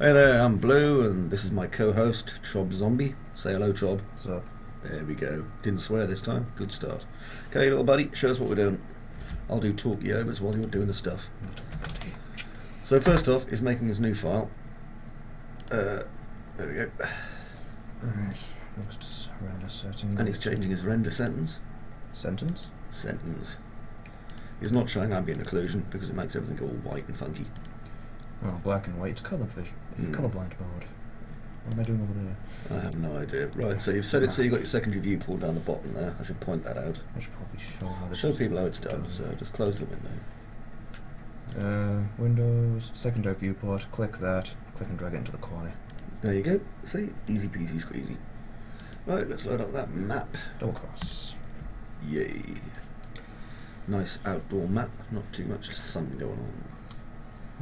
Hey there, I'm Blue, and this is my co-host, TrobZombie. Say hello, Trob. What's up? There we go. Didn't swear this time. Good start. Okay, little buddy, show us what we're doing. I'll do talkie overs while you're doing the stuff. So first off is making his new file. There we go. Alright, next render setting. And he's changing his render sentence. Sentence? Sentence. He's not showing ambient occlusion because it makes everything all white and funky. Oh, black and white. It's colour vision. Colourblind mode. What am I doing over there? I have no idea. Right, so you've set it so you've got your secondary viewport down the bottom there. I should point that out. I should probably show how this Show is people how it's done, so just close the window. Windows, secondary viewport, click that, click and drag it into the corner. There you go. See? Easy peasy squeezy. Right, let's load up that map. Double cross. Yay. Nice outdoor map, not too much sun going on.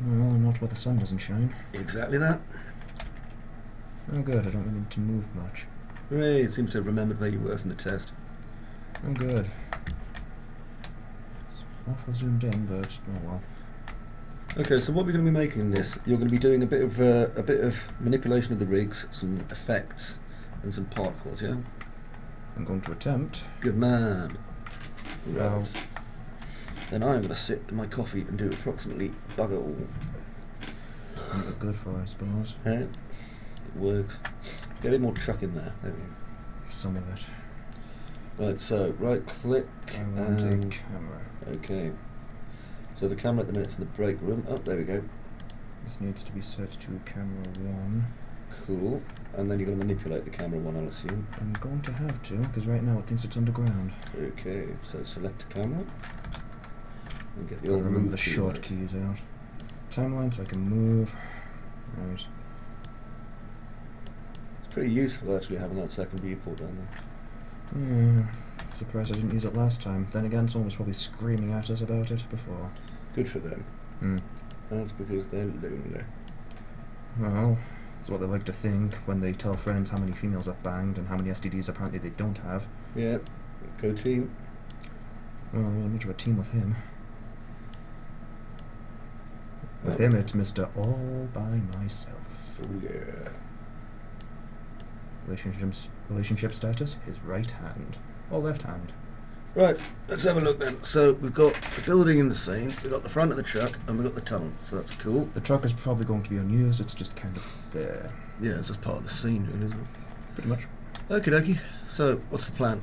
Well, not where the sun doesn't shine. Exactly that. Oh good, I don't really need to move much. Hooray, it seems to have remembered where you were from the test. Oh good. It's awful zoomed in, but oh well. Okay, so what we're going to be making in this, you're going to be doing a bit of manipulation of the rigs, some effects, and some particles, yeah? I'm going to attempt. Good man. Well, Right. Then I'm going to sit in my coffee and do approximately bugger all. make it good for, I suppose. Yeah, it works. Get a bit more chuck in there. There we go. Some of it. Right, so right click I want a and camera. okay. So the camera at the minute's in the break room. Oh, there we go. This needs to be set to camera 1. Cool. And then you're going to manipulate the camera one, I'll assume. I'm going to have to, because right now it thinks it's underground. Okay, so select camera. And get the I'll old remember move the key short right. keys out. Timeline so I can move. Right. It's pretty useful actually having that second viewport down there. Surprised I didn't use it last time. Then again, someone was probably screaming at us about it before. Good for them. That's because they're lonely. Well, that's what they like to think when they tell friends how many females they've banged and how many STDs apparently they don't have. Yeah, go team. Well, they're much of a team with him. With Well, him, it's Mr. All by Myself. Oh yeah. Relationship status, his right hand. Or left hand. Right, let's have a look then. So we've got the building in the scene, we've got the front of the truck, and we've got the tunnel, so that's cool. The truck is probably going to be unused, it's just kind of there. Yeah, it's just part of the scene, really, isn't it? Pretty much. Okie dokie. So, what's the plan?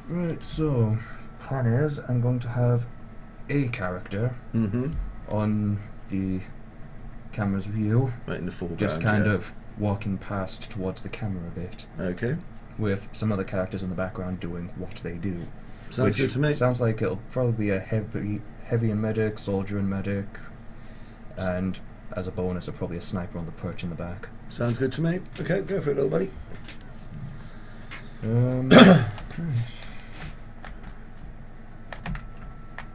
Right, so, plan is I'm going to have a character on the camera's view, Right in the foreground. just kind yeah. of walking past towards the camera a bit, Okay. with some other characters in the background doing what they do. Sounds Which good to me. sounds like it'll probably be a heavy and medic, soldier and medic, and as a bonus, probably a sniper on the perch in the back. Sounds good to me. Okay, go for it, little buddy.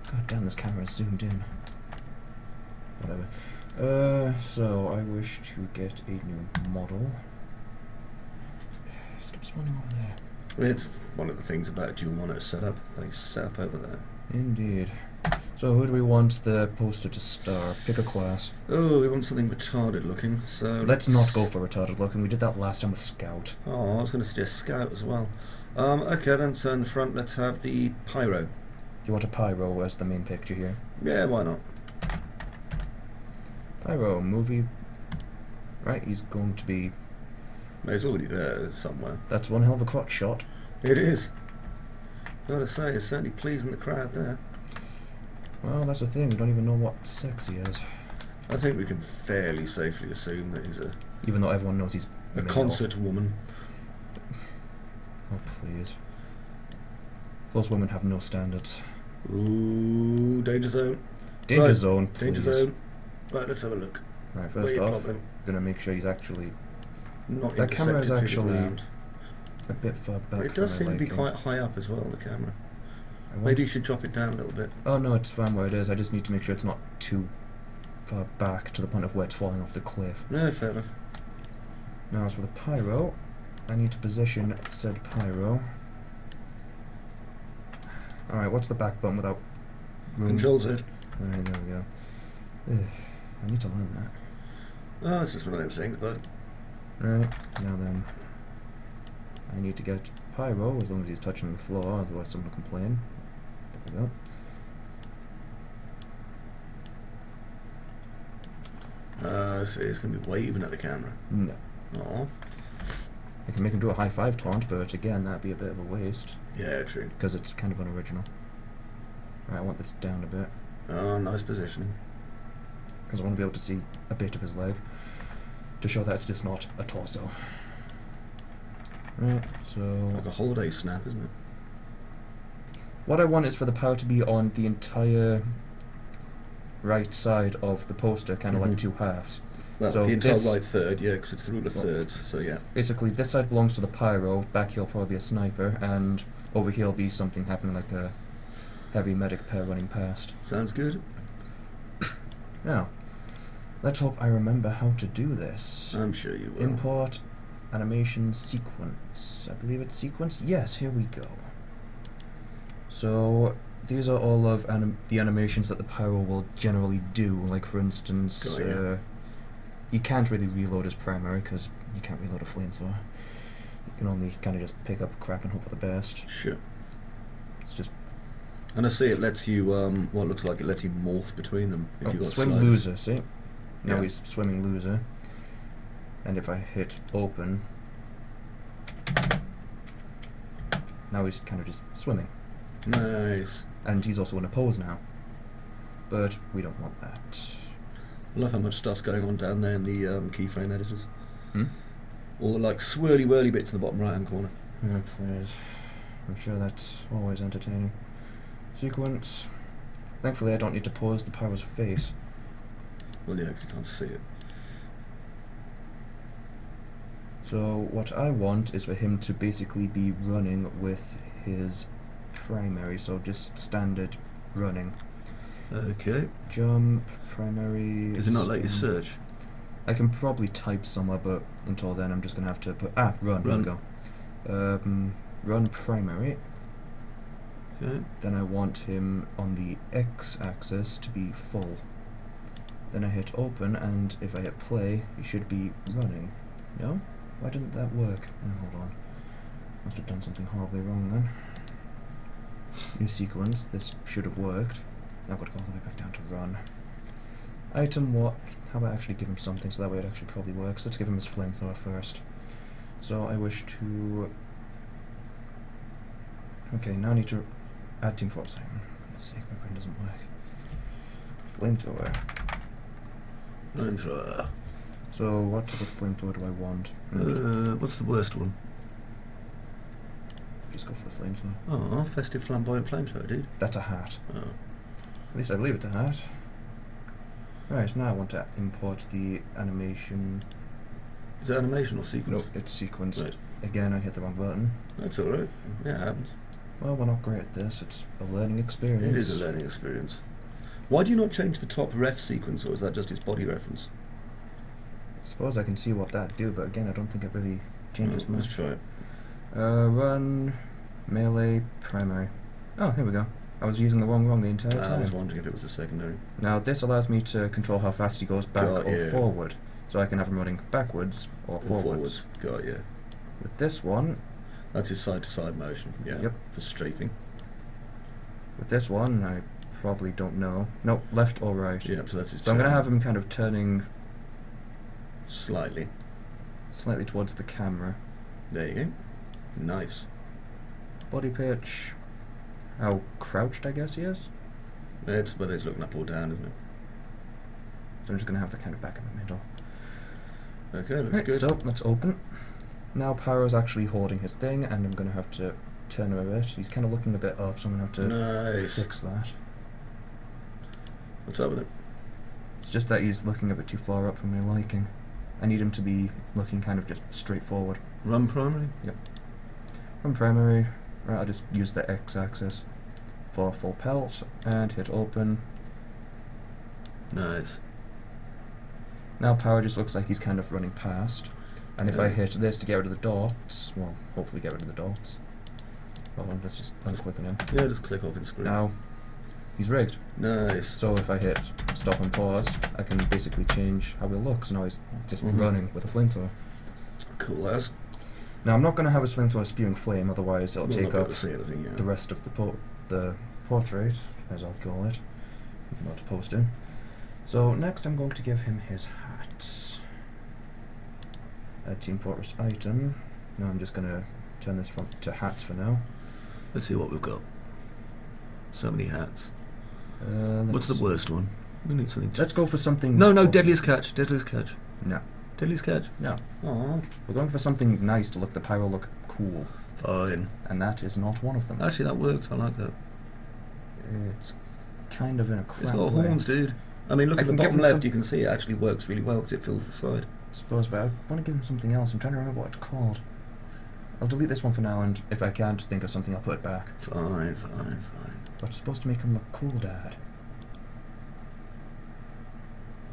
God damn, this camera's zoomed in. Whatever. So I wish to get a new model. Stop spawning over there. It's one of the things about a dual monitor setup. They set up over there. Indeed. So who do we want the poster to star? Pick a class. Oh, we want something retarded looking, so... Let's not go for retarded looking. We did that last time with Scout. Oh, I was going to suggest Scout as well. Okay then, so in the front let's have the Pyro. Do you want a pyro as the main picture here? Yeah, why not? Pyro, movie... Right, he's going to be... He's already there somewhere. That's one hell of a crotch shot. It is. Gotta say, it's certainly pleasing the crowd there. Well, that's the thing. We don't even know what sex he is. I think we can fairly safely assume that he's Even though everyone knows he's a male. concert woman. Oh, please. Those women have no standards. Ooh, danger zone. Danger Right, zone, Danger please. zone. Right, let's have a look. Right, Where first you off, plopping? gonna make sure he's actually Not that camera is intersected to the actually ground. a bit far back. It does for seem my to be liking. quite high up as well, the camera. I want- Maybe you should drop it down a little bit. Oh no, it's fine where it is. I just need to make sure it's not too far back to the point of where it's falling off the cliff. No, fair enough. Now, as for the pyro, I need to position said pyro. Alright, what's the back button without room? Control Z. Alright, there we go. Ugh, I need to learn that. Oh, it's just one of those things, bud. Right, now then. I need to get Pyro as long as he's touching the floor, otherwise someone will complain. There we go. See, it's going to be waving at the camera. No. Oh. I can make him do a high five taunt, but again, that'd be a bit of a waste. Yeah, true. Because it's kind of unoriginal. Right, I want this down a bit. Oh, nice positioning. Because I want to be able to see a bit of his leg. To show that it's just not a torso. Right, so... Like a holiday snap, isn't it? What I want is for the power to be on the entire right side of the poster, kind of like two halves. Well, so the entire this, right third, yeah, because it's through the thirds, so yeah. Basically, this side belongs to the Pyro, back here will probably be a sniper, and over here will be something happening like a heavy medic pair running past. Sounds good. Now, let's hope I remember how to do this. I'm sure you will. Import animation sequence. I believe it's sequence? Yes, here we go. So, these are all of the animations that the Pyro will generally do. Like, for instance, you can't really reload his primary because you can't reload a flamethrower. You can only kind of just pick up crap and hope for the best. Sure. It's just... And I see it lets you, well, it looks like it lets you morph between them. If you've got swim sliders. loser, see? Now Yeah. he's swimming loser. And if I hit open, now he's kind of just swimming. Nice. And he's also in a pose now. But we don't want that. I love how much stuff's going on down there in the keyframe editors. Hmm? All the like swirly whirly bits in the bottom right hand corner. Yeah, please. I'm sure that's always entertaining. Sequence. Thankfully I don't need to pose the Pyro's face. Well, yeah, because you can't see it. So what I want is for him to basically be running with his primary, so just standard running. Okay. Jump, primary... Does it not let you search? I can probably type somewhere, but until then I'm just going to have to put... run. There we go. Run primary. Okay. Then I want him on the x-axis to be full. Then I hit open, and if I hit play, he should be running. No? Why didn't that work? Oh, hold on. Must have done something horribly wrong then. New sequence. This should have worked. Now I've got to go all the way back down to run. Item what? How about I actually give him something so that way it actually probably works. Let's give him his flamethrower first. So I wish to... Okay, now I need to add Team Force. For goodness sake, my brain doesn't work. Flamethrower. Flamethrower. So what type of flamethrower do I want? What's the worst one? Just go for the flamethrower. Oh, festive flamboyant flamethrower, dude. That's a hat. Oh. At least I believe it's a hat. Right, now I want to import the animation. Is it animation or sequence? No, it's sequenced. Right. Again, I hit the wrong button. That's alright. Yeah, it happens. Well, we're not great at this. It's a learning experience. It is a learning experience. Why do you not change the top ref sequence, or is that just its body reference? I suppose I can see what that do, but again, I don't think it really changes much. Let's try it. Run, melee, primary. Oh, here we go. I was using the wrong the entire time. I was wondering if it was the secondary. Now, this allows me to control how fast he goes back or yeah. forward. So I can have him running backwards or forwards. Got yeah. With this one... That's his side-to-side motion, yeah. Yep. For strafing. With this one, I probably don't know. No, left or right. Yeah, so that's his So I'm going to have him kind of turning... Slightly towards the camera. There you go. Nice. Body pitch... How crouched, I guess he is? It's whether he's looking up or down, isn't it? So I'm just going to have the kind of back in the middle. Okay, looks Right, good. so let's open. Now Pyro's actually holding his thing, and I'm going to have to turn him a bit. He's kind of looking a bit up, so I'm going to have to Nice. fix that. What's up with it? It's just that he's looking a bit too far up for my liking. I need him to be looking kind of just straight forward. Run primary? Yep. From primary, right, I'll just use the x-axis for full pelt, and hit open. Nice. Now Pyro just looks like he's kind of running past. And if I hit this to get rid of the dots, well, hopefully get rid of the dots. Hold on, let's just unclick on him. Yeah, just click off in screen. Now, he's rigged. Nice. So if I hit stop and pause, I can basically change how he looks. Now he's just running with a flamethrower. Cool as. Now I'm not going to have his flamethrower spewing flame, otherwise it'll We'll take not be able up to see anything, yeah. the rest of the portrait, as I'll call it. Not to post him. So next I'm going to give him his hat. Add Team Fortress item. Now I'm just going to turn this to hats for now. Let's see what we've got. So many hats. What's Let's the worst one? We need something. Let's go for something... No, Deadliest Catch. Deadliest Catch. No. Deadliest Catch? No. Aww. We're going for something nice to look the pyro look cool. Fine. And that is not one of them. Actually, that works. I like that. It's kind of in a crap It's got way. horns, dude. I mean, look I at the can give bottom him left. some- You can see it actually works really well because it fills the side. I suppose, but I want to give him something else. I'm trying to remember what it's called. I'll delete this one for now, and if I can't think of something, I'll put it back. Fine. But it's supposed to make him look cool, Dad.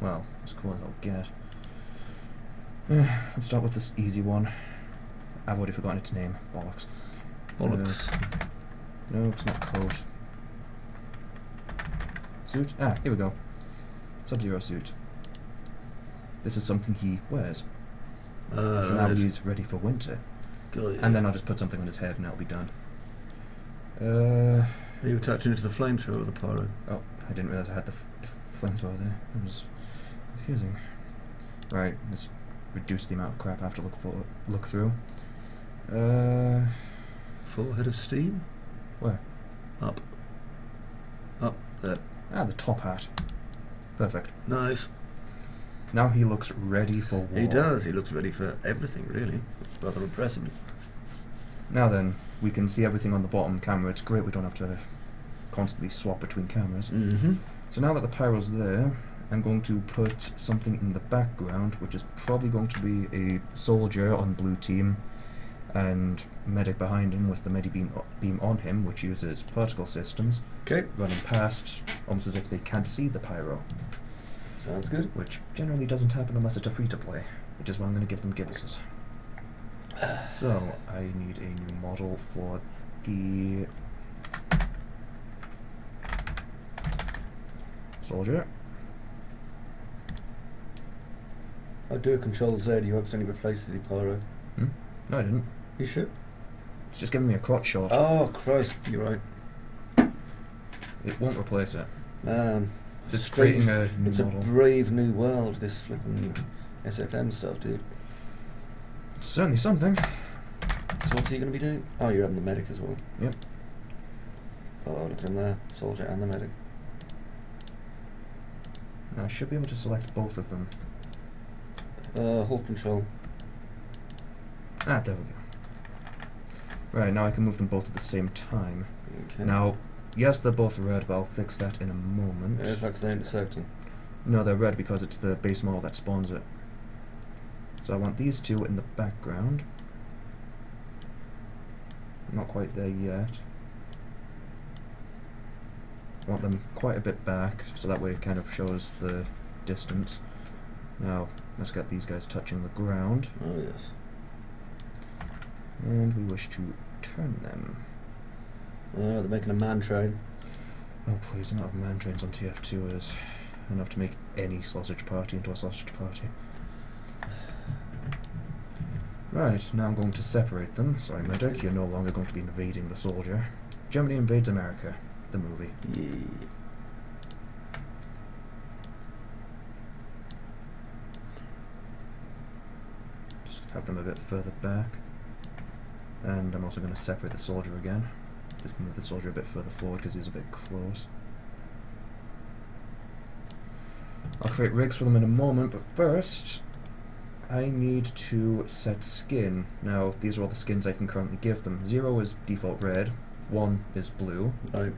Well, as cool as I'll get. Let's start with this easy one. I've already forgotten its name. Bollocks. Bollocks. No, it's not coat. Suit? Ah, here we go. Sub-Zero suit. This is something he wears. So now Right. he's ready for winter. Got it. And then I'll just put something on his head and that'll be done. Are you attaching it to the flamethrower or the pyro? Oh, I didn't realise I had the flamethrower there. It was confusing. Right, let's reduce the amount of crap I have to look through. Full head of steam? Where? Up. Up there. Ah, the top hat. Perfect. Nice. Now he looks ready for war. He does. He looks ready for everything, really. It's rather impressive. Now then, we can see everything on the bottom camera. It's great we don't have to constantly swap between cameras. Mm-hmm. So now that the pyro's there, I'm going to put something in the background, which is probably going to be a soldier on blue team, and medic behind him with the beam on him, which uses particle systems, Okay. running past, almost as if they can't see the pyro, Sounds good. which generally doesn't happen unless it's a free-to-play, which is why I'm going to give them gibbuses. So, I need a new model for the soldier. I do a Control Z. You accidentally replaced the pyro. No, I didn't. You sure? It's just giving me a crotch shot. Oh Christ! You're right. It won't replace it. Man, It's just creating a new it's model. a brave new world. This flipping SFM stuff, dude. It's certainly something. So what are you going to be doing? Oh, you're on the medic as well. Yep. Oh, look at him there, soldier and the medic. Now I should be able to select both of them. Hold control. Ah, there we go. Right, now I can move them both at the same time. Okay. Now, yes, they're both red, but I'll fix that in a moment. It's like they're intersecting. No, they're red because it's the base model that spawns it. So I want these two in the background. Not quite there yet. I want them quite a bit back, so that way it kind of shows the distance. Now, let's get these guys touching the ground. Oh yes. And we wish to turn them. Oh, they're making a man train. Oh please, the amount of man trains on TF2 is enough to make any sausage party into a sausage party. Right, now I'm going to separate them. Sorry, medic, you're no longer going to be invading the soldier. Germany invades America, the movie. Yeah. Just have them a bit further back. And I'm also going to separate the soldier again. Just move the soldier a bit further forward because he's a bit close. I'll create rigs for them in a moment, but first I need to set skin. Now, these are all the skins I can currently give them. 0 is default red, 1 is blue. Right.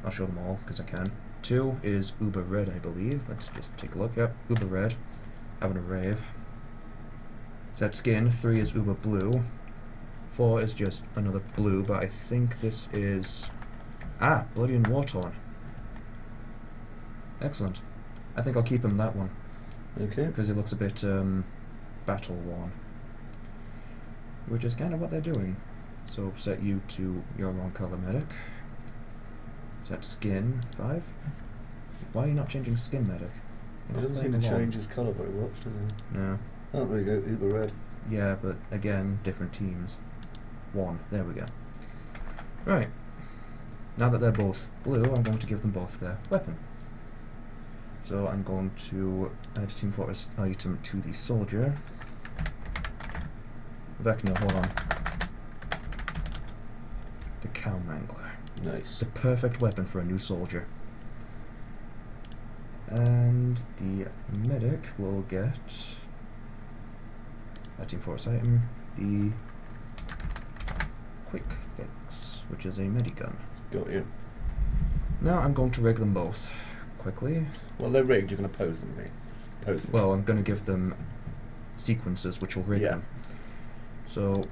I'll show them all, because I can. 2 is uber red, I believe. Let's just take a look. Yep, uber red. Having a rave. Set skin. 3 is uber blue. 4 is just another blue, but I think this is... Ah, bloody and war-torn. Excellent. I think I'll keep him that one. Okay. Because it looks a bit battle-worn. Which is kind of what they're doing. So set you to your wrong colour, medic. Is that skin 5? Why are you not changing skin medic? It doesn't seem to change his colour very much, does it? No. Oh, there you go, Uber Red. Yeah, but again, different teams. 1. There we go. Right. Now that they're both blue, I'm going to give them both their weapon. So I'm going to add Team Fortress item to the soldier. Vecna, hold on. The Cow Mangler. Nice. The perfect weapon for a new soldier. And the medic will get a Team Force item, the Quick Fix, which is a medigun. Got you. Now I'm going to rig them both quickly. Well, they're rigged, you're going to pose them, mate. Pose them. Well, I'm going to give them sequences which will rig them. So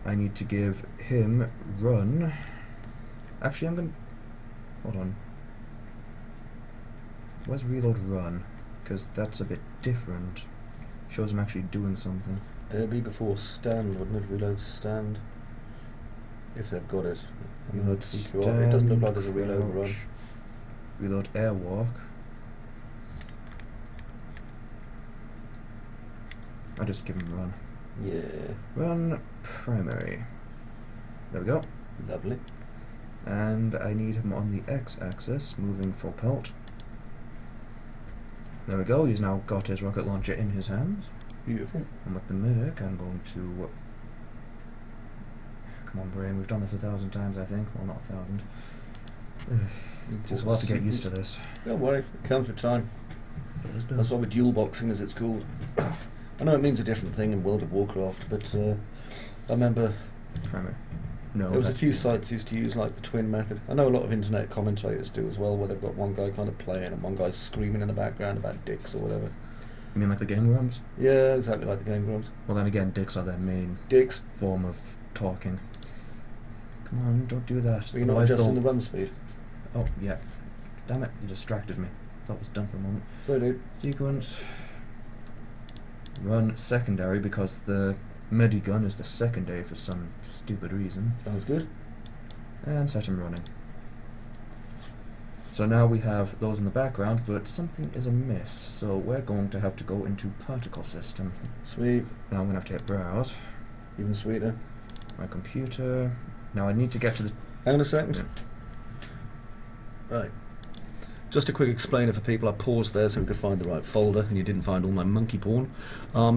I need to give him run. Actually, I'm going to... Hold on. Where's reload run? Because that's a bit different. Shows him actually doing something. It'd be before stand, wouldn't it? Reload stand. If they've got it. Reload CQR. It doesn't look like there's a reload run. Reload airwalk. I'll just give him run. Yeah. Run primary. There we go. Lovely. And I need him on the x-axis, moving full pelt. There we go, he's now got his rocket launcher in his hands. Beautiful. And with the medic, I'm going to... Come on, brain, we've done this 1,000 times, I think. Well, not 1,000. It takes a while to get used to this. Don't worry, it comes with time. That's why we're dual boxing, as it's called. I know it means a different thing in World of Warcraft, but I remember... Primary. No, there was a few sites used to use like the twin method. I know a lot of internet commentators do as well, where they've got one guy kind of playing and one guy's screaming in the background about dicks or whatever. You mean like the Game Grumps? Yeah, exactly like the Game Grumps. Well, then again, dicks are their main form of talking. Come on, don't do that. Are you not adjusting the run speed? Oh, yeah. Damn it, you distracted me. Thought it was done for a moment. Sorry, dude. Sequence. Run secondary, because the medigun is the secondary for some stupid reason. Sounds good. And set him running. So now we have those in the background, but something is amiss. So we're going to have to go into particle system. Sweet. Now I'm going to have to hit browse. Even sweeter. My computer. Now I need to get to the... Hang on a second. Right. Just a quick explainer for people. I paused there so we could find the right folder, and you didn't find all my monkey porn.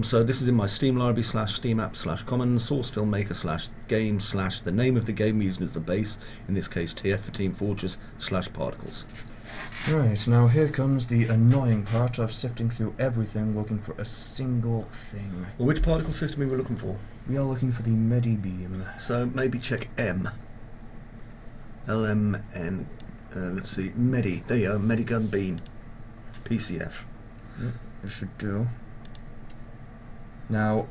So this is in my Steam library / Steam app / commons, source filmmaker / game / the name of the game we're using as the base, in this case TF for Team Fortress / particles. Right, now here comes the annoying part of sifting through everything looking for a single thing. Well, which particle system are we looking for? We are looking for the Medibeam. So maybe check M. LMN. Let's see, Medi. There you go, Medigun Beam. PCF. Yep, it should do. Now,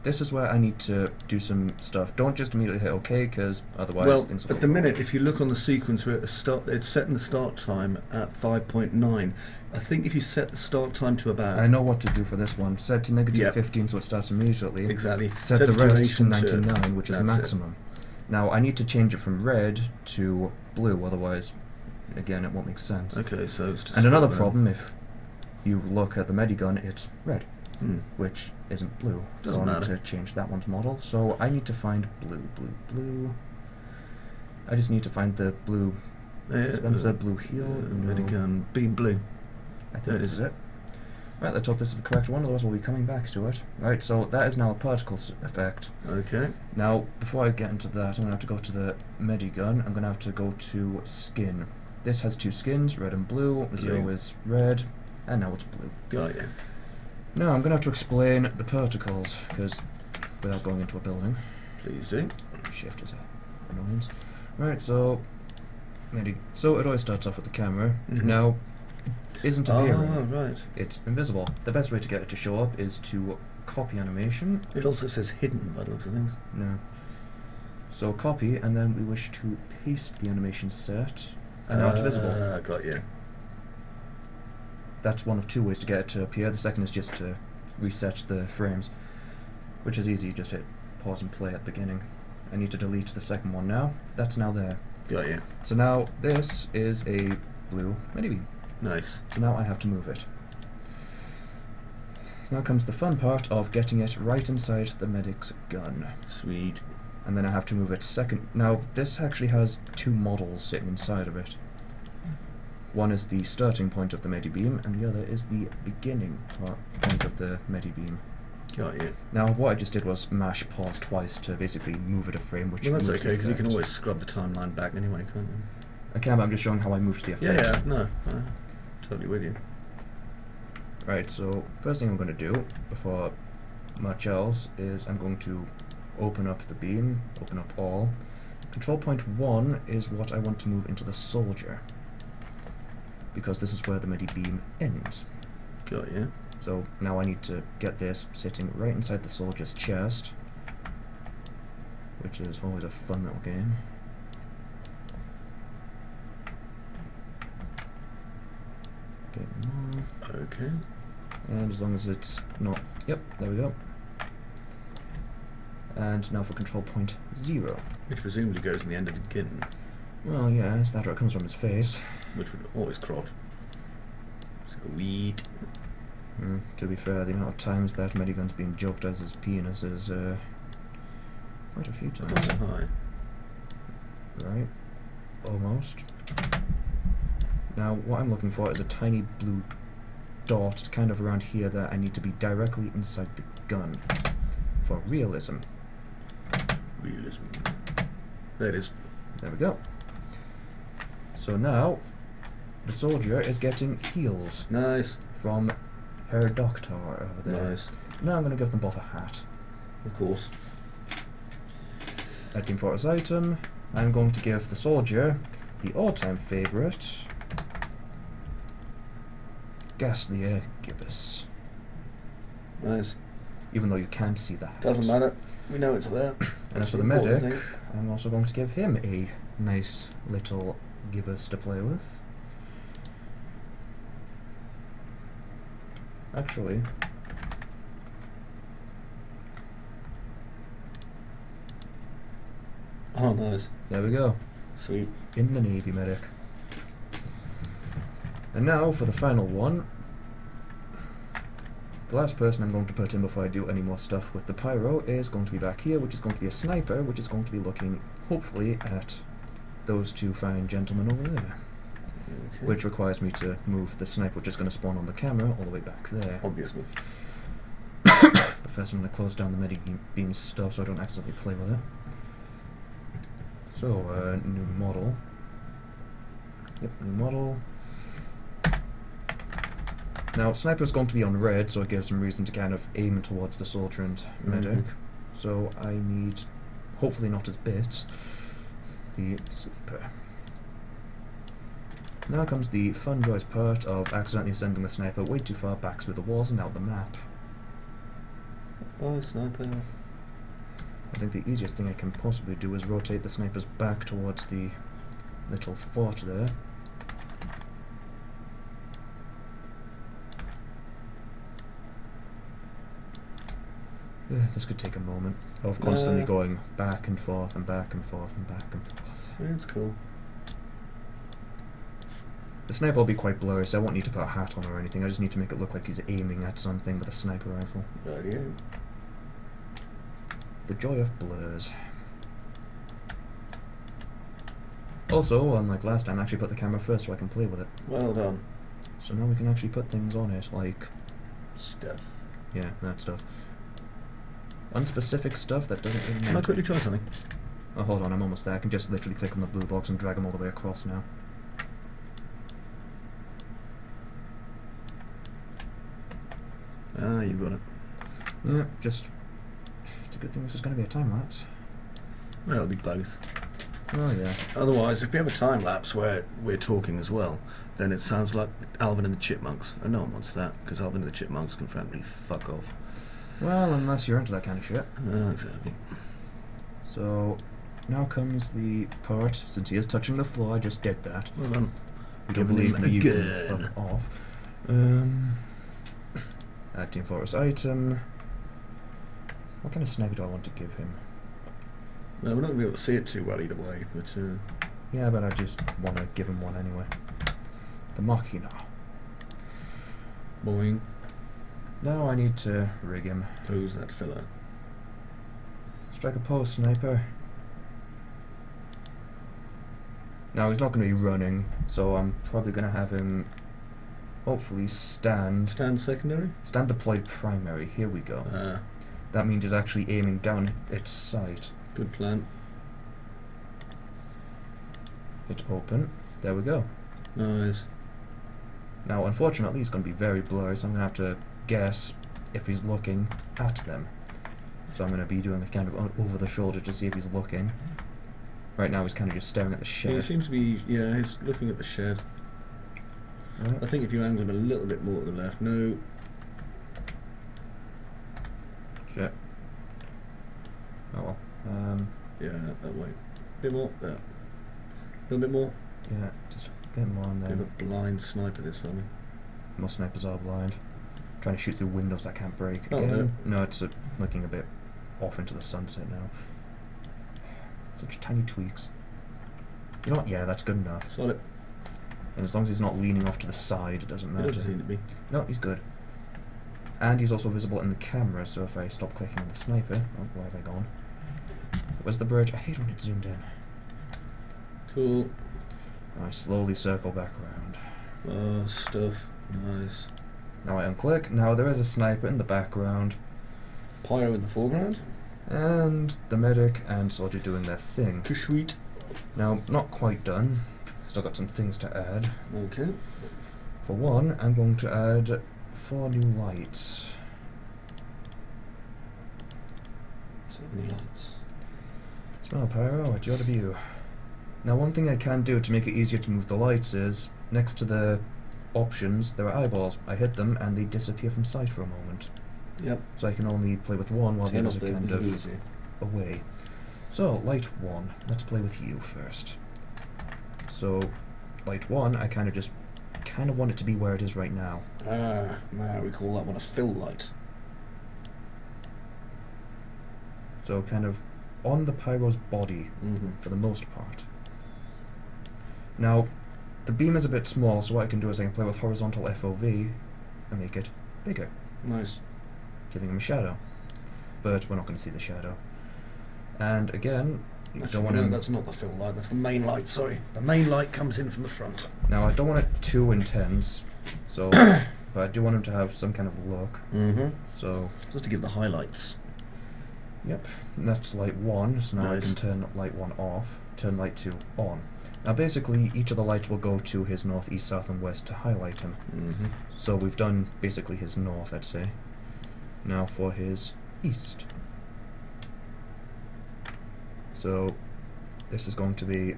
this is where I need to do some stuff. Don't just immediately hit OK, because otherwise things will at the minute, if you look on the sequence, we're at the start, it's setting the start time at 5.9. I think if you set the start time to about... I know what to do for this one. Set to negative 15 so it starts immediately. Exactly. Set the rest to 99, which is the maximum. Now, I need to change it from red to blue, otherwise... Again, it won't make sense. Okay, so it's just... And another problem, if you look at the Medigun, it's red, which isn't blue. Doesn't so I matter. need to change that one's model. So I need to find blue. I just need to find the blue dispenser, blue heel. Medigun Beam Blue. I think this is it. Right, let's hope this is the correct one, otherwise we'll be coming back to it. Right, so that is now a particle effect. Okay. Now, before I get into that, I'm going to have to go to the Medigun. I'm going to have to go to skin. This has two skins, red and blue. 0 is red, and now it's blue. Got you. Now I'm going to have to explain the particles, because without going into a building. Please do. Shift is an annoyance. Right, so it always starts off with the camera. Now, it isn't appearing. Oh, right. It's invisible. The best way to get it to show up is to copy animation. It also says hidden by the looks of things. No. So copy, and then we wish to paste the animation set. And now it's visible. Got you. That's one of two ways to get it to appear. The second is just to reset the frames, which is easy. Just hit pause and play at the beginning. I need to delete the second one now. That's now there. Got you. So now this is a blue mini-beam. Nice. So now I have to move it. Now comes the fun part of getting it right inside the medic's gun. Sweet. And then I have to move it second. Now this actually has two models sitting inside of it. One is the starting point of the medi-beam, and the other is the beginning point of the medi-beam. Got you. Now what I just did was mash pause twice to basically move it a frame, which Well, that's moves the okay, because you can effect. always scrub the timeline back anyway, can't you? I can, but I'm just showing how I moved the effect. Yeah, no. Totally with you. Right, so first thing I'm going to do before much else is I'm going to open up the beam, open up all. Control point 1 is what I want to move into the soldier, because this is where the medi-beam ends. Got you. So now I need to get this sitting right inside the soldier's chest, which is always a fun little game. Okay. And as long as it's not... Yep, there we go. And now for control point 0. Which presumably goes in the end of the gun, Well, yeah, it's that or it comes from his face. which would always crotch. So weed. To be fair, the amount of times that Medigun's been joked as his penis is quite a few times. Quite high. Right? Almost. Now, what I'm looking for is a tiny blue dot kind of around here that I need to be directly inside the gun for realism. Realism. There it is. There we go. So now, the soldier is getting heals Nice. from Herr Doctor over there. Nice. Now I'm going to give them both a hat. Of course. At Team Fortress item, I'm going to give the soldier the all-time favourite, Ghastlier Gibbous. Nice. Even though you can't see the hat. Doesn't matter. We know it's there. And as That's for the important medic, thing. I'm also going to give him a nice little gibbous to play with. Actually, Oh, nice. there we go. Sweet. In the Navy medic. And now for the final one. The last person I'm going to put in before I do any more stuff with the pyro is going to be back here, which is going to be a sniper, which is going to be looking, hopefully, at those two fine gentlemen over there. Okay. Which requires me to move the sniper, which is going to spawn on the camera, all the way back there. Obviously. But first I'm going to close down the medi-beam stuff so I don't accidentally play with it. So, new model. Yep, new model. Now, sniper's going to be on red, so it gives him reason to kind of aim towards the soldier and medic. So I need, hopefully not as bits, the sleeper. Now comes the fun joyous part of accidentally sending the sniper way too far back through the walls and out the map. Bye, sniper. I think the easiest thing I can possibly do is rotate the snipers back towards the little fort there. This could take a moment of constantly going back and forth and back and forth and back and forth. Yeah, it's cool. The sniper will be quite blurry, so I won't need to put a hat on or anything. I just need to make it look like he's aiming at something with a sniper rifle. Radio. The joy of blurs. Also, unlike last time, I actually put the camera first so I can play with it. Well done. So now we can actually put things on it, like... Stuff. yeah, that stuff. Unspecific stuff that doesn't really Can I matter. quickly try something? Oh, hold on, I'm almost there. I can just literally click on the blue box and drag them all the way across now. Ah, you got it. Yeah, just... it's a good thing this is going to be a time-lapse. Well, it'll be both. Oh, yeah. Otherwise, if we have a time lapse where we're talking as well, then it sounds like Alvin and the Chipmunks, and no one wants that because Alvin and the Chipmunks can frankly fuck off. Well, unless you're into that kind of shit. Exactly. So, now comes the part, since he is touching the floor, I just did that. Well done. You don't Giving believe him me, you can again. fuck off. Add Team Fortress item. What kind of sniper do I want to give him? No, we're not going to be able to see it too well either way, but Yeah, but I just want to give him one anyway. The Machina. Boing. Now I need to rig him. Who's that fella? Strike a pose, sniper. Now he's not going to be running, so I'm probably going to have him hopefully stand. Stand secondary? Stand deployed primary. Here we go. That means he's actually aiming down its sight. Good plan. Hit open. There we go. Nice. Now, unfortunately, he's going to be very blurry, so I'm going to have to guess if he's looking at them. So I'm going to be doing a kind of over the shoulder to see if he's looking. Right now, he's kind of just staring at the shed. Yeah, he seems to be. Yeah, he's looking at the shed. Right. I think if you angle him a little bit more to the left. No. Shit. Oh well. Yeah, that way. Bit more. There. A little bit more. Yeah, just get more on there. Bit of a blind sniper this for me. Most snipers are blind. Trying to shoot through windows that can't break. Oh, Again. No, it's looking a bit off into the sunset now. Such tiny tweaks. You know what? Yeah, that's good enough. Solid. And as long as he's not leaning off to the side, it doesn't It matter. doesn't seem to be. No, he's good. And he's also visible in the camera, so if I stop clicking on the sniper... Oh, where have I gone? Where's the bridge? I hate when it's zoomed in. Cool. I slowly circle back around. Stuff. Nice. Now I unclick. Now there is a sniper in the background. Pyro in the foreground. And the medic and soldier doing their thing. Sweet. Now, not quite done. Still got some things to add. Okay. For one, I'm going to add 4 new lights. So many lights. Smile, Pyro, at your debut. Now, one thing I can do to make it easier to move the lights is, next to the options, there are eyeballs. I hit them and they disappear from sight for a moment. Yep. So I can only play with one while the others are kind of visibility. away. So, light 1. Let's play with you first. So, light 1, I kind of want it to be where it is right now. Now we call that one a fill light. So, kind of on the Pyro's body, Mm-hmm. for the most part. Now, the beam is a bit small, so what I can do is I can play with horizontal FOV and make it bigger, Nice. giving him a shadow. But we're not going to see the shadow. And again, you Actually, don't want no, him... that's not the fill light, that's the main light, sorry. The main light comes in from the front. Now, I don't want it too intense, so... but I do want him to have some kind of look. Mm-hmm. So, Just to give the highlights. yep, that's light 1, so now Nice. I can turn light 1 off, turn light 2 on. Now basically, each of the lights will go to his north, east, south and west to highlight him. Mm-hmm. So we've done basically his north, I'd say. Now for his east. So this is going to be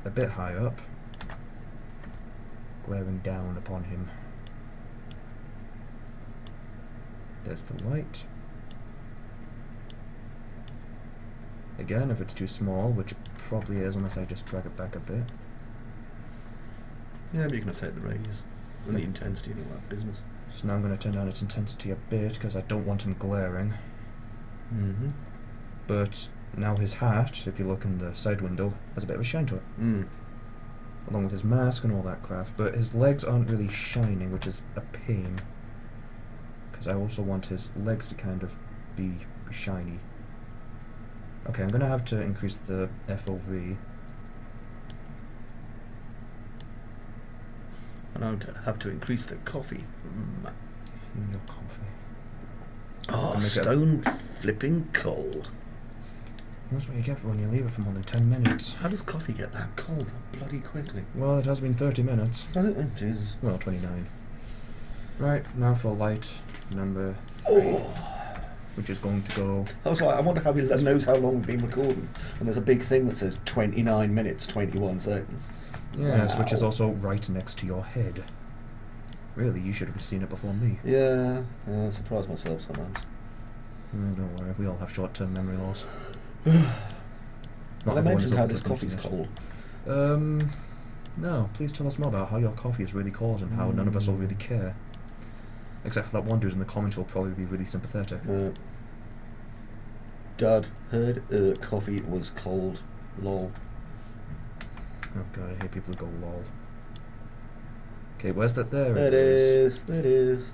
a bit high up, glaring down upon him. There's the light. Again, if it's too small, which it probably is unless I just drag it back a bit. Yeah, but you can affect the radius and the intensity and all that business. So now I'm going to turn down its intensity a bit because I don't want him glaring. Mm-hmm. But now his hat, if you look in the side window, has a bit of a shine to it. Mm. Along with his mask and all that crap. But his legs aren't really shining, which is a pain. Because I also want his legs to kind of be shiny. Okay, I'm going to have to increase the FOV. And I would have to increase the coffee. Mm. Your coffee. Oh, I'll make it- stone flipping cold. That's what you get when you leave it for more than 10 minutes. How does coffee get that cold that bloody quickly? Well, it has been 30 minutes. Does it? Oh, Jesus. Well, 29. Right, now for light number 3. Which is going to go... I was like, I wonder how he knows how long we've been recording. And there's a big thing that says 29 minutes, 21 seconds. Yes, which is Wow. also right next to your head. Really, you should have seen it before me. Yeah, I surprise myself sometimes. Don't worry, we all have short-term memory loss. Well, I everyone is mentioned how able this to coffee's continue. cold. No, please tell us more about how your coffee is really cold and how none of us will really care. Except for that one dude in the comments who will probably be really sympathetic. Dad, heard coffee was cold. Lol. Oh god, I hate people who go lol. Okay, where's that? There It is. It is.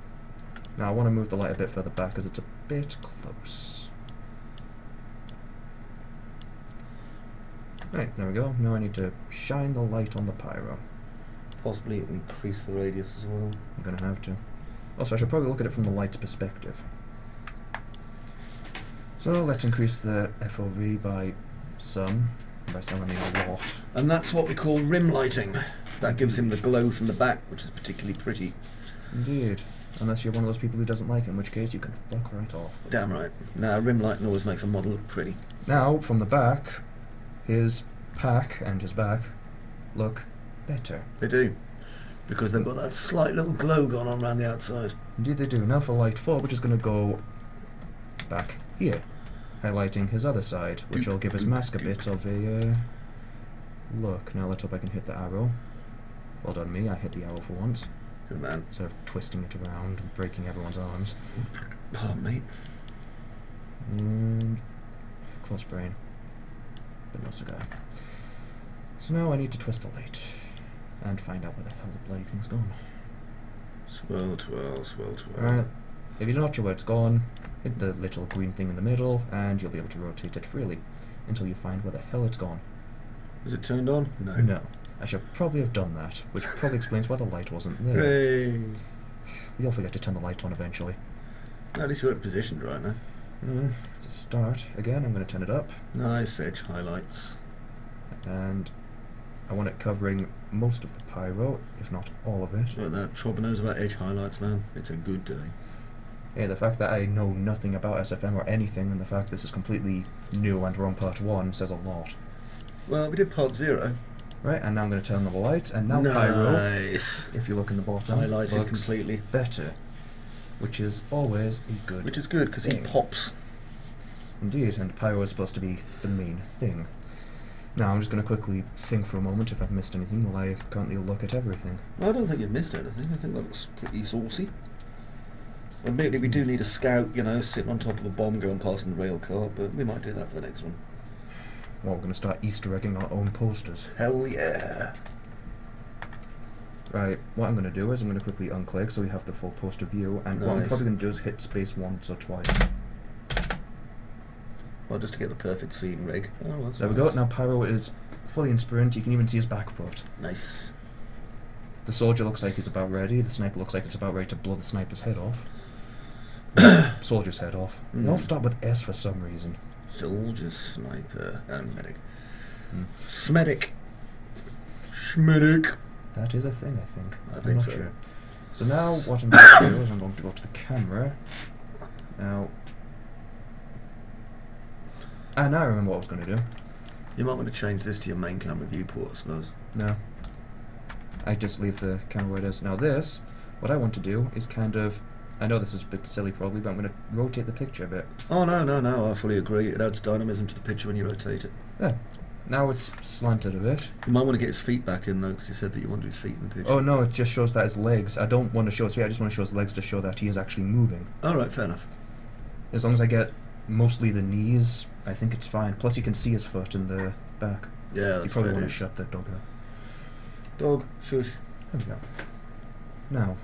Now I want to move the light a bit further back because it's a bit close. Right, there we go. Now I need to shine the light on the pyro. Possibly increase the radius as well. I'm going to have to. Also, I should probably look at it from the light's perspective. So let's increase the FOV by some. By some I mean a lot. And that's what we call rim lighting. That gives him the glow from the back, which is particularly pretty. Indeed. Unless you're one of those people who doesn't like it, in which case you can fuck right off. Damn right. Now, rim lighting always makes a model look pretty. Now, from the back, his pack and his back look better. They do. Because they've got that slight little glow going on around the outside. Indeed they do. Now for light 4, which is going to go back here, highlighting his other side, which will give his mask a bit of a look. Now let's hope I can hit the arrow. Well done me, I hit the arrow for once. Good man. Instead of twisting it around and breaking everyone's arms. Pardon me. And close brain. But no cigar. So now I need to twist the light and find out where the hell the bloody thing's gone. Swirl, twirl, swirl, twirl. Alright, if you're not sure where it's gone, hit the little green thing in the middle and you'll be able to rotate it freely until you find where the hell it's gone. Is it turned on? No. No. I should probably have done that, which probably explains why the light wasn't there. Hooray! We all forget to turn the light on eventually. At least you're positioned right now. To start, again, I'm going to turn it up. Nice edge highlights. And I want it covering most of the pyro, if not all of it. Like that. Trob knows about edge highlights, man. It's a good day. Yeah, the fact that I know nothing about SFM or anything, and the fact this is completely new and we're on part 1 says a lot. Well, we did part 0. Right, and now I'm going to turn on the light, and now Nice. pyro, if you look in the bottom, Highlighted looks completely. better, which is always a good Which is good, because he thing. pops. Indeed, and pyro is supposed to be the main thing. Now I'm just going to quickly think for a moment if I've missed anything while I currently look at everything. I don't think you've missed anything. I think that looks pretty saucy. Admittedly, we do need a scout, you know, sitting on top of a bomb going past in the rail car, but we might do that for the next one. Well, we're going to start Easter egging our own posters. Hell yeah. Right, what I'm going to do is I'm going to quickly unclick so we have the full poster view, and what I'm Nice. probably going to do is hit space once or twice. Well, just to get the perfect scene rig. Oh, that's There we nice. go, now pyro is fully in sprint, you can even see his back foot. Nice. The soldier looks like he's about ready, the sniper looks like it's about ready to blow the sniper's head off. Soldier's head off. They all start with S for some reason. Soldier, sniper, and medic. Hmm. Smedic. Schmedic. That is a thing, I think. I I'm think not so. sure. So now what I'm going to do is I'm going to go to the camera. Now I remember what I was going to do. You might want to change this to your main camera viewport, I suppose. No. I just leave the camera where it is. Now this, what I want to do is kind of, I know this is a bit silly probably, but I'm going to rotate the picture a bit. Oh, no, I fully agree. It adds dynamism to the picture when you rotate it. Yeah. Now it's slanted a bit. You might want to get his feet back in, though, because he said that you wanted his feet in the picture. Oh no, it just shows that his legs. I don't want to show his feet, I just want to show his legs to show that he is actually moving. Alright, fair enough. As long as I get mostly the knees, I think it's fine. Plus you can see his foot in the back. Yeah, You that's probably fair want to dues. shut the dog out. Dog, shush. There we go. Now,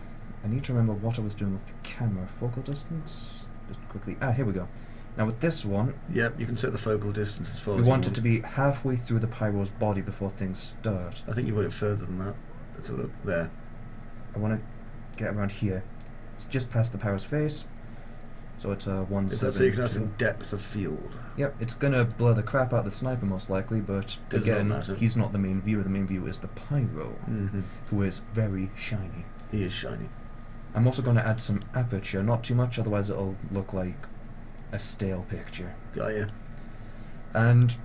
I need to remember what I was doing with the camera. Focal distance? Just quickly. Here we go. Now with this one, Yep, you can set the focal distance as far we as you want it to be halfway through the pyro's body before things start. I think you want it further than that. Let's have a look. There. I want to get around here. It's just past the pyro's face. So it's 172. Is that so you can have some depth of field? Yep, it's gonna blur the crap out of the sniper most likely, but Does not again, matter. he's not the main viewer. The main viewer is the pyro, who is very shiny. He is shiny. I'm also going to add some aperture, not too much, otherwise it'll look like a stale picture. Got you. And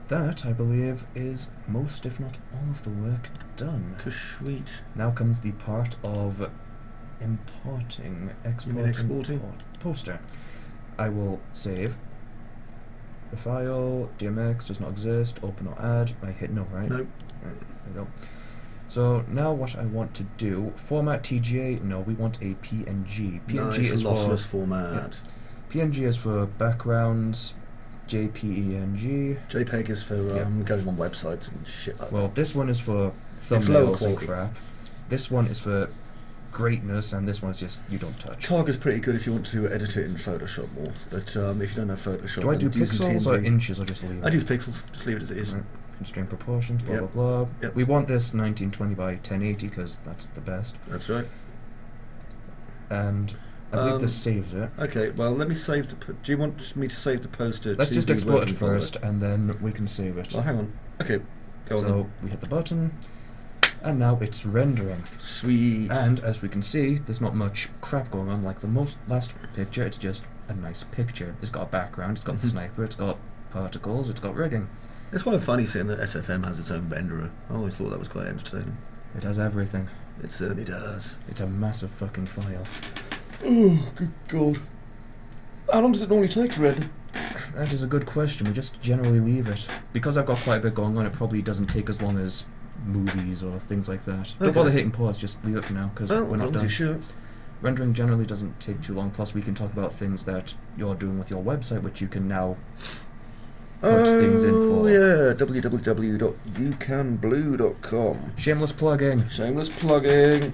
that, I believe, is most, if not all of the work done. Sweet. Now comes the part of importing, exporting? Poster. I will save the file, DMX does not exist, open or add, I hit no, right? Nope. Right, there we go. So now what I want to do, format TGA, no, we want a PNG. PNG Nice is lossless for format. PNG is for backgrounds, JPEG. JPEG is for going on websites and shit like Well, that. this one is for It's lower thumbnails and quality. crap. This one is for greatness, and this one's just you don't touch. Target's pretty good if you want to edit it in Photoshop more, but if you don't have Photoshop... Do I do then using pixels or TNG inches or just leave it? I'd use pixels, just leave it as it is. Right. Constraint proportions, blah Yep. blah blah. Yep. We want this 1920 by 1080 because that's the best. That's right. And I believe this saves it. Okay, well, let me save the... do you want me to save the poster? Let's just CD export it working folder? first, and then we can save it. Well, hang on. Okay, go on So then. we hit the button, and now it's rendering. Sweet. And as we can see, there's not much crap going on like the last picture. It's just a nice picture. It's got a background, it's got the sniper, it's got particles, it's got rigging. It's quite funny seeing that SFM has its own renderer. I always thought that was quite entertaining. It has everything. It certainly does. It's a massive fucking file. Oh, good God. How long does it normally take to render? That is a good question. We just generally leave it. Because I've got quite a bit going on, it probably doesn't take as long as movies or things like that. Don't Okay. bother hitting pause, just leave it for now, because Well, we're as not long as done. you're sure. Rendering generally doesn't take too long, plus we can talk about things that you're doing with your website, which you can now put things in for. Oh, yeah, www.youcanblue.com. Shameless plugging. Shameless plugging.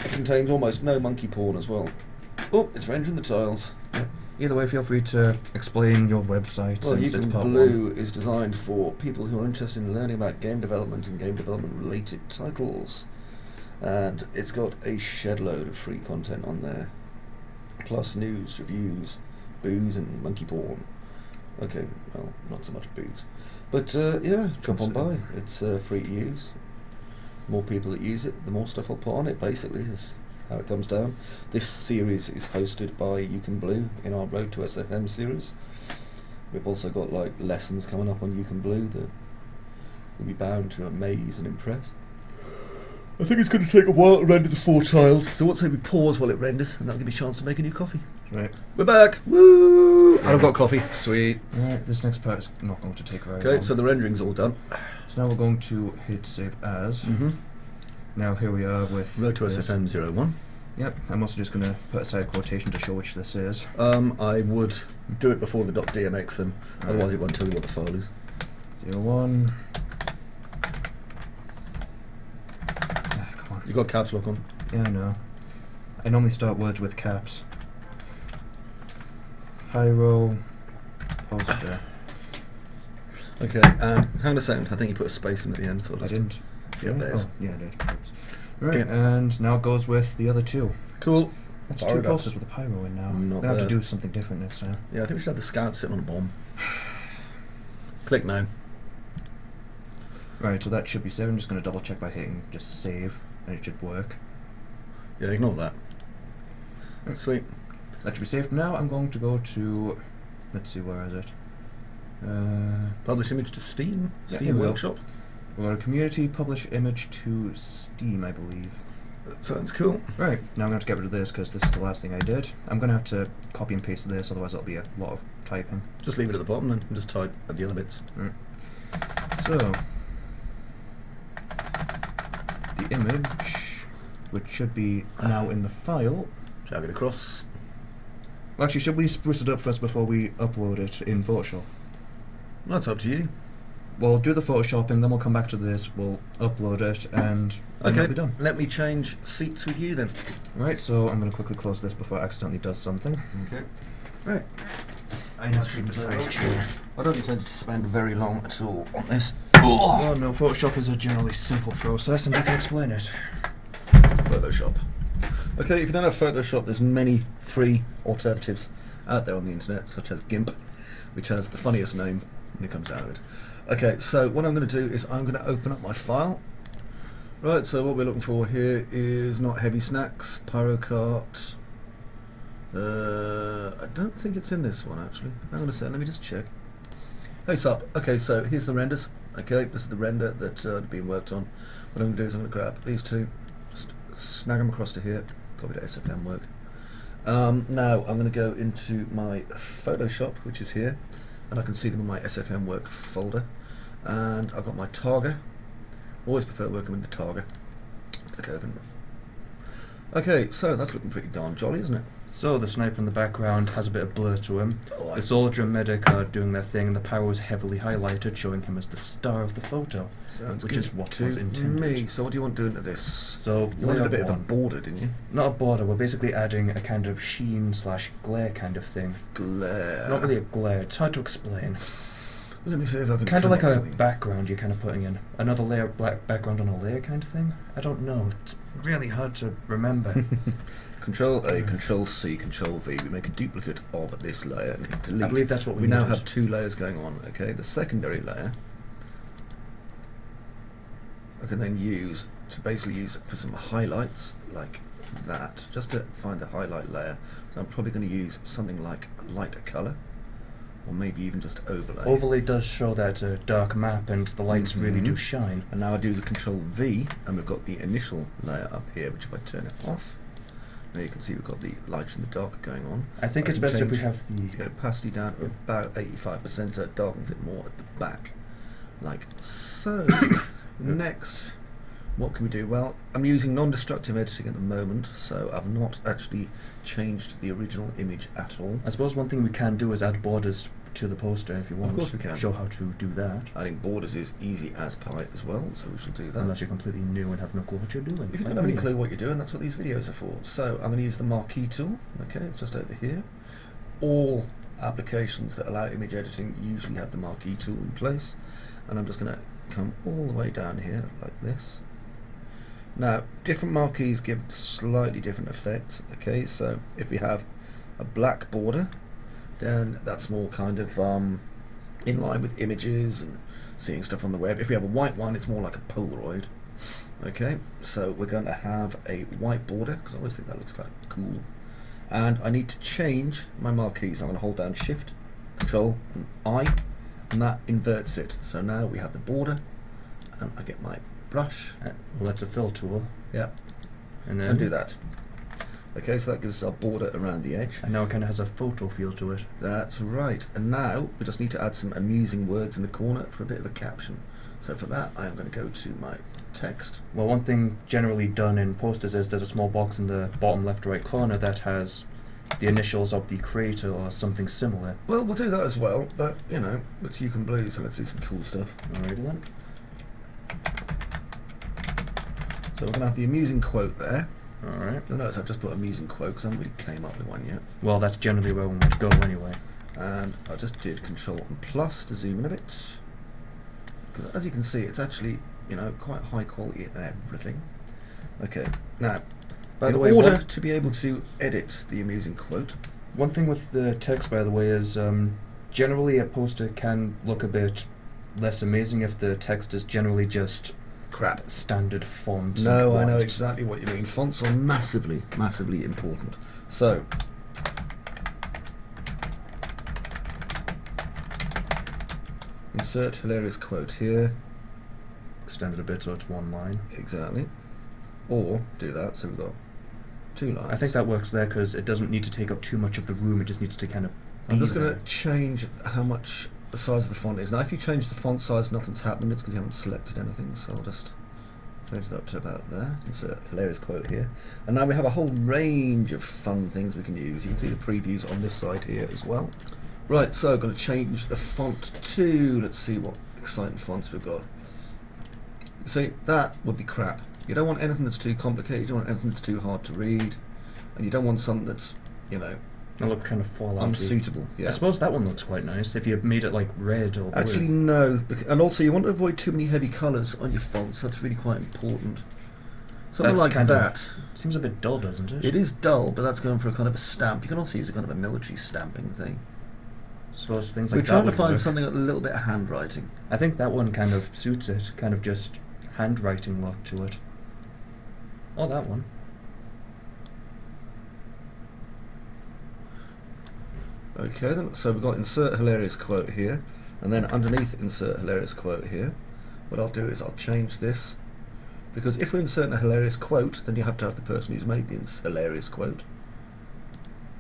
It contains almost no monkey porn as well. Oh, it's rendering the tiles. Either way, feel free to explain your website Well, since You it's Can part Blue one. is designed for people who are interested in learning about game development and game development related titles. And it's got a shed load of free content on there. Plus news, reviews, booze and monkey porn. Okay, well, not so much booze. But yeah, drop on by. It's free to use. More people that use it, the more stuff I'll put on it, basically, is how it comes down. This series is hosted by You Can Blue in our Road to SFM series. We've also got like lessons coming up on You Can Blue that will be bound to amaze and impress. I think it's going to take a while to render the 4 tiles, so what's say we pause while it renders, and that'll give me a chance to make a new coffee. Right. We're back! Woo! And I've got coffee. Sweet. Right, this next part is not going to take very Okay, long. so the rendering's all done. So now we're going to hit save as. Mm-hmm. Now here we are with Road to this. SFM 01. Yep, I'm also just going to put aside quotation to show which this is. I would do it before the .dmx then, Right. otherwise it won't tell you what the file is. 01. Come on. You got caps lock on? Yeah, I know. I normally start words with caps. Pyro poster. Okay, and hang on a second, I think you put a space in at the end, so I didn't. Yeah, Did I? there's. Oh, yeah, I did. Oops. Right, Okay. and now it goes with the other two. Cool. That's Fire 2 it up. posters with a pyro in now. Not We're gonna have bad. to do something different next time. Yeah, I think we should have the scout sitting on a bomb. Click now. Right, so that should be saved. I'm just going to double check by hitting just save, and it should work. Yeah, ignore that. Right. Sweet. That should be saved. Now I'm going to go to, let's see, where is it? Publish image to Steam. Yeah, Steam here we go. Workshop. We're going to community, publish image to Steam, I believe. That sounds cool. Right, now I'm going to get rid of this because this is the last thing I did. I'm going to have to copy and paste this, otherwise it'll be a lot of typing. Just leave it at the bottom then, and just type at the other bits. Right. So, the image, which should be now in the file. Drag it across. Well, actually, should we spruce it up first before we upload it in Photoshop? That's up to you. We'll do the photoshopping, then we'll come back to this, we'll upload it, and then Okay, we'll be done. let me change seats with you then. Right, so I'm going to quickly close this before it accidentally does something. Okay. Right. I need to keep the side chair. I don't intend to spend very long at all on this. Oh no, Photoshop is a generally simple process, and I can explain it. Photoshop. Okay, if you don't have Photoshop, there's many free alternatives out there on the internet, such as GIMP, which has the funniest name when it comes out of it. Okay, so what I'm going to do is I'm going to open up my file. Right, so what we're looking for here is not heavy snacks, Pyrocart. I don't think it's in this one actually. Hang on a second, let me just check. Hey sup, okay, so here's the renders. Okay, this is the render that's being worked on. What I'm going to do is I'm going to grab these two, just snag them across to here, copy to SFM work. Now I'm going to go into my Photoshop, which is here, and I can see them in my SFM work folder. And I've got my Targa. Always prefer working with the Targa. Click open. Okay, so that's looking pretty darn jolly, isn't it? So the sniper in the background has a bit of blur to him. Oh, The soldier and medic are doing their thing, and the power is heavily highlighted, showing him as the star of the photo. Sounds which good is what to was intended. me. So what do you want doing to this? So You wanted a bit of a one. border, didn't you? Not a border, we're basically adding a kind of sheen/glare kind of thing. Glare. Not really a glare, it's hard to explain. Let me see if I can. Kind of like come a up with something. background you're kind of putting in. Another layer, black background on a layer kind of thing? I don't know, it's really hard to remember. Control A, Control C, Control V. We make a duplicate of this layer and hit delete. I believe that's what we now needed. have two layers going on. Okay, the secondary layer I can then use to basically use for some highlights like that, just to find the highlight layer. So I'm probably going to use something like a lighter colour, or maybe even just overlay. Overlay does show that dark map, and the lights really do Mhm. shine. And now I do the Control V, and we've got the initial layer up here, which if I turn it off, now you can see we've got the light and the dark going on. I think it's can best if we change have the... the opacity down to about 85%, so it darkens it more at the back, like so. Next, what can we do? Well, I'm using non-destructive editing at the moment, so I've not actually changed the original image at all. I suppose one thing we can do is add borders to the poster if you want. course we can. Show how to do that. Adding borders is easy as pie as well, so we shall do that. Unless you're completely new and have no clue what you're doing. If you Like don't have any me. clue what you're doing, that's what these videos are for. So I'm going to use the marquee tool. Okay, it's just over here. All applications that allow image editing usually have the marquee tool in place, and I'm just going to come all the way down here like this. Now, different marquees give slightly different effects. Okay, so if we have a black border, then that's more kind of in line with images and seeing stuff on the web. If we have a white one, it's more like a Polaroid. Okay, so we're going to have a white border, because I always think that looks kind of cool. And I need to change my marquees. I'm going to hold down Shift, Control, and I, and that inverts it. So now we have the border, and I get my brush. Well, that's a fill tool. Yeah, And then... and do that. Okay, so that gives us our border around the edge. And now it kind of has a photo feel to it. That's right. And now we just need to add some amusing words in the corner for a bit of a caption. So for that, I am going to go to my text. Well, one thing generally done in posters is there's a small box in the bottom left right corner that has the initials of the creator or something similar. Well, we'll do that as well, but, you know, it's you can blue, so let's do some cool stuff. Alrighty then. So we're going to have the amusing quote there. Alright. You'll notice I've just put amusing quote because I haven't really came up with one yet. Well, that's generally where one would go anyway. And I just did Control and plus to zoom in a bit. Because as you can see, it's actually, you know, quite high quality and everything. Okay, now, By in the way, order to be able to edit the amusing quote, one thing with the text, by the way, is generally a poster can look a bit less amazing if the text is generally just crap. standard font. No, and I know white. exactly what you mean. Fonts are massively, massively important. So, insert hilarious quote here. Extend it a bit so it's one line. Exactly. Or do that, so we've got two lines. I think that works there because it doesn't need to take up too much of the room, it just needs to kind of I'm be just going there. to change how much the size of the font is. Now, if you change the font size, nothing's happened. It's because you haven't selected anything. So I'll just change that to about there. Insert hilarious quote here. And now we have a whole range of fun things we can use. You can see the previews on this side here as well. Right, so I'm going to change the font to, let's see what exciting fonts we've got. See, that would be crap. You don't want anything that's too complicated, you don't want anything that's too hard to read, and you don't want something that's, you know, It'll look kind of fallout. unsuitable. Yeah. I suppose that one looks quite nice if you made it like red or blue. Actually, no. And also, you want to avoid too many heavy colours on your fonts. That's really quite important. Something That's like kind that. of, seems a bit dull, doesn't it? It is dull, but that's going for a kind of a stamp. You can also use a kind of a military stamping thing. Suppose things We're like trying that to would find work. something with a little bit of handwriting. I think that one kind of suits it, kind of just handwriting look to it. Oh, that one. Okay, then. So we've got insert hilarious quote here, and then underneath insert hilarious quote here. What I'll do is I'll change this, because if we insert a hilarious quote, then you have to have the person who's made the hilarious quote.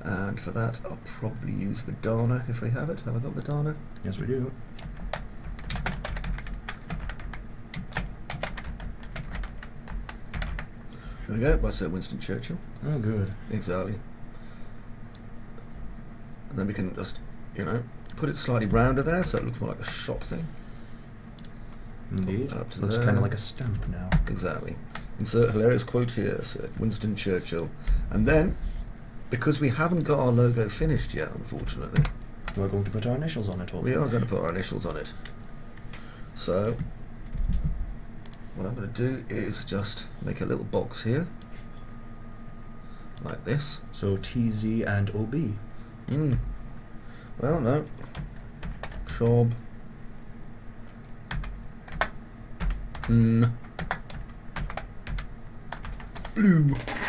And for that, I'll probably use Vidana if we have it. Have I got Vidana? Yes, we do. There we go, by Sir Winston Churchill. Oh, good. Exactly. And then we can just, put it slightly rounder there so it looks more like a shop thing. Indeed. Up to Looks there. kind of like a stamp now. Exactly. Insert hilarious quote here, said Winston Churchill. And then, because we haven't got our logo finished yet, unfortunately, We're going to put our initials on it, hopefully. we are going to put our initials on it. So, what I'm going to do is just make a little box here, like this. So TZ and OB. Well, no. Trob. Blue.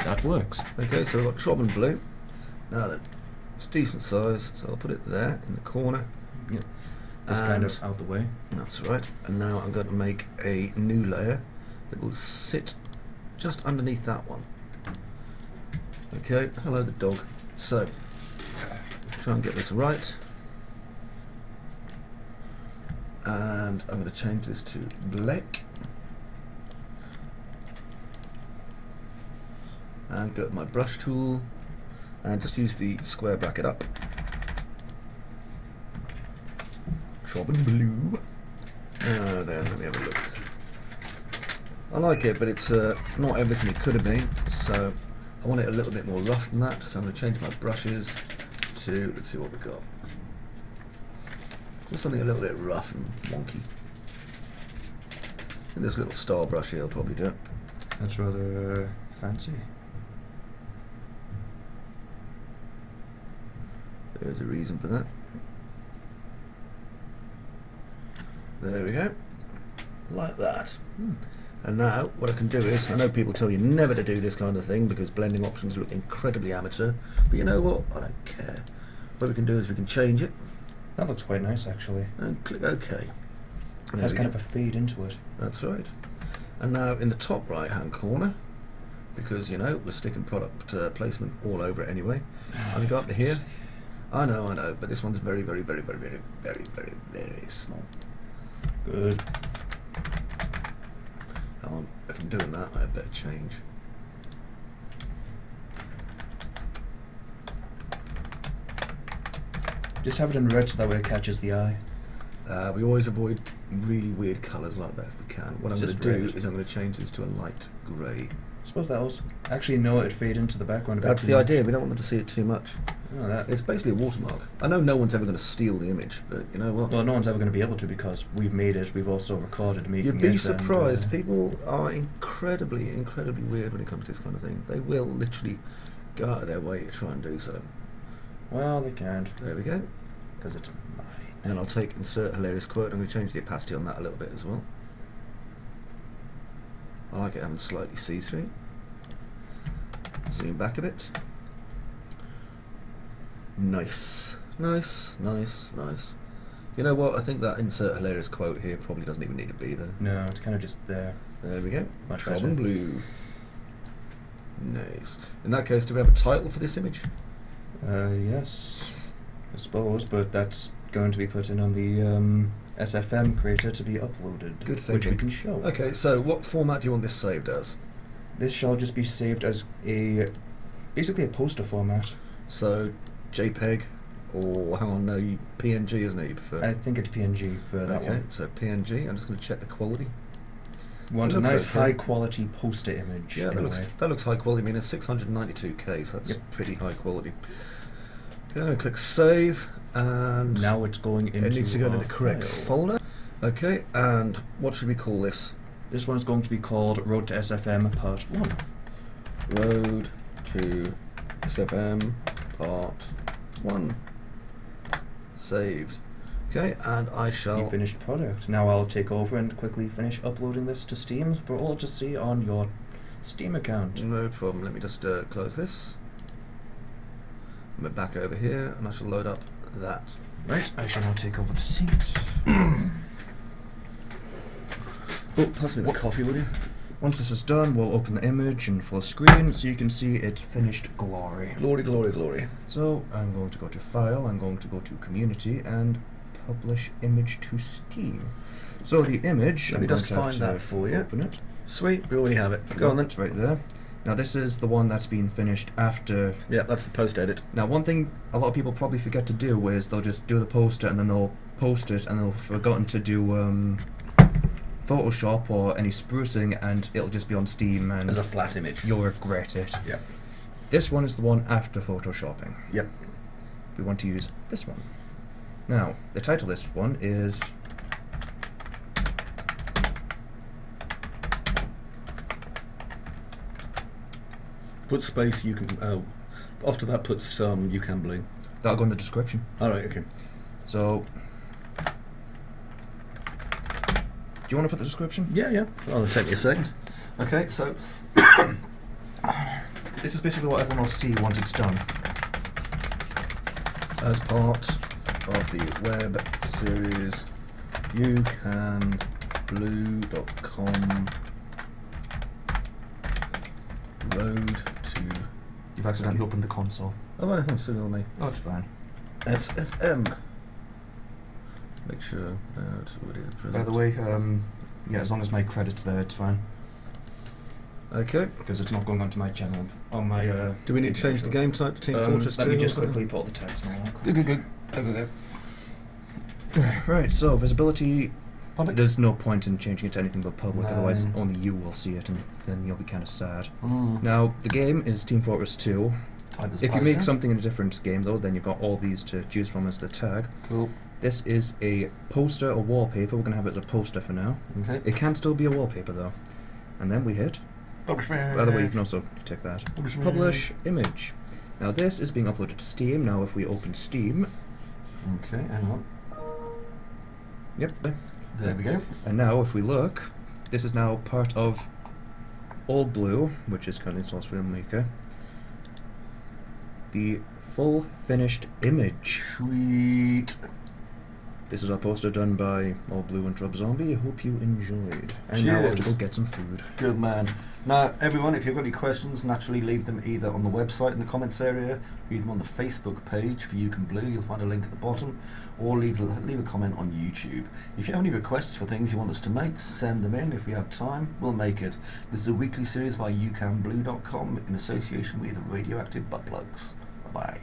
That works. Okay, so we've got Trob and Blue. Now then, it's decent size, so I'll put it there in the corner. Yep. This kind of out the way. That's right. And now I'm going to make a new layer that will sit just underneath that one. Okay, hello the dog. So, try and get this right. And I'm going to change this to black. And go to my brush tool and just use the square bracket up. Trob and Blue. Then let me have a look. I like it, but it's not everything it could have been, so I want it a little bit more rough than that, so I'm going to change my brushes to, let's see what we've got. Just something a little bit rough and wonky. And this little star brush here will probably do it. That's rather fancy. There's a reason for that. There we go. Like that. And now, what I can do is, I know people tell you never to do this kind of thing because blending options look incredibly amateur, but you know what? I don't care. What we can do is we can change it. That looks quite nice, actually. And click OK. It has kind of a fade into it. That's right. And now in the top right hand corner, because we're sticking product placement all over it anyway, I'm going to go up to here. I know, but this one's very, very, very, very, very, very, very, very small. Good. If I'm doing that, I had better change. Just have it in red so that way it catches the eye. We always avoid really weird colours like that if we can. What I'm going to do is I'm going to change this to a light grey. I suppose that was... Actually, no, it'd fade into the background a bit. That's too the much. idea. We don't want them to see it too much. Oh, that. It's basically a watermark. I know no one's ever going to steal the image, but you know what? Well, no one's ever going to be able to because we've made it. We've also recorded making it. You'd be surprised. And, People are incredibly, incredibly weird when it comes to this kind of thing. They will literally go out of their way to try and do so. Well, they can't. There we go. Because it's mine. And I'll take insert hilarious quote. I'm going to change the opacity on that a little bit as well. I like it having slightly see-through. Zoom back a bit. Nice. Nice, nice, nice. You know what? I think that insert hilarious quote here probably doesn't even need to be there. No, it's kind of just there. There we go. Much Trob better. and Blue. Nice. In that case, do we have a title for this image? Yes, I suppose, but that's going to be put in on the SFM creator to be uploaded. Good thinking. Which we can show. Okay, so what format do you want this saved as? This shall just be saved as basically a poster format. So, JPEG, or hang on, no, PNG, isn't it? You prefer? I think it's PNG for that Okay, one. so PNG. I'm just going to check the quality. We want It a looks nice okay. high quality poster image. Yeah, in a way. that looks high quality. I mean, it's 692k, so that's Yep. pretty high quality. Okay, I'm going to click save, and Now it's going into it needs to go into our the correct file. folder. Okay, and what should we call this? This one's going to be called Road to SFM Part 1. Road to SFM Part 1. Saved. Okay, and I The shall... finished product. Now I'll take over and quickly finish uploading this to Steam for all to see on your Steam account. No problem. Let me just close this. I'm back over here, and I shall load up that. Right, I shall now take over the seat. Oh, pass me the coffee, would you? Once this is done, we'll open the image in full screen so you can see its finished glory. Glory, glory, glory. So I'm going to go to File, I'm going to go to Community, and Publish Image to Steam. So the image, Let me I'm going just to have find to that for you. Open it. Sweet, we already have it. Go on then. It's right there. Now this is the one that's been finished after. Yeah, that's the post-edit. Now one thing a lot of people probably forget to do is they'll just do the poster and then they'll post it and they'll forgotten to do Photoshop or any sprucing, and it'll just be on Steam and As a flat image. you'll regret it. Yep. This one is the one after Photoshopping. Yep. We want to use this one. Now, the title of this one is Put space, you can... Oh. After that, put some You Can Blue. that'll go in the description. Alright, okay. So, do you want to put the description? Yeah, yeah. I'll take you a second. Okay, so... This is basically what everyone will see once it's done. As part of the web series, youcanblue.com road to... You've accidentally opened the console. Oh, I'm still on me. Oh, it's fine. SFM. Make sure that it is present. By the way, yeah, as long as my credit's there, it's fine. Okay. Because it's not going onto my channel. On my. Do we need to change the game type to Team Fortress 2? Let me just or something? quickly put all the tags and all that. Go. Right, so visibility. Public? There's no point in changing it to anything but public, No. otherwise only you will see it and then you'll be kind of sad. Mm. Now, the game is Team Fortress 2. Type as If you poster. make something in a different game though, then you've got all these to choose from as the tag. Cool. This is a poster or wallpaper. We're going to have it as a poster for now. Okay. It can still be a wallpaper though. And then we hit. By the way, you can also tick that. Publish image. Now this is being uploaded to Steam. Now if we open Steam. Okay, hang on. Yep, there. There we go. And now if we look, this is now part of Old Blue, which is currently Source Filmmaker. The full finished image. Sweet. This is our poster done by Old Blue and TrobZombie. I hope you enjoyed. And now we have to Cheers. go get some food. Good man. Now, everyone, if you've got any questions, naturally leave them either on the website in the comments area, leave them on the Facebook page for You Can Blue. You'll find a link at the bottom, or leave a comment on YouTube. If you have any requests for things you want us to make, send them in. If we have time, we'll make it. This is a weekly series by youcanblue.com in association with Radioactive Butt Plugs. Bye-bye.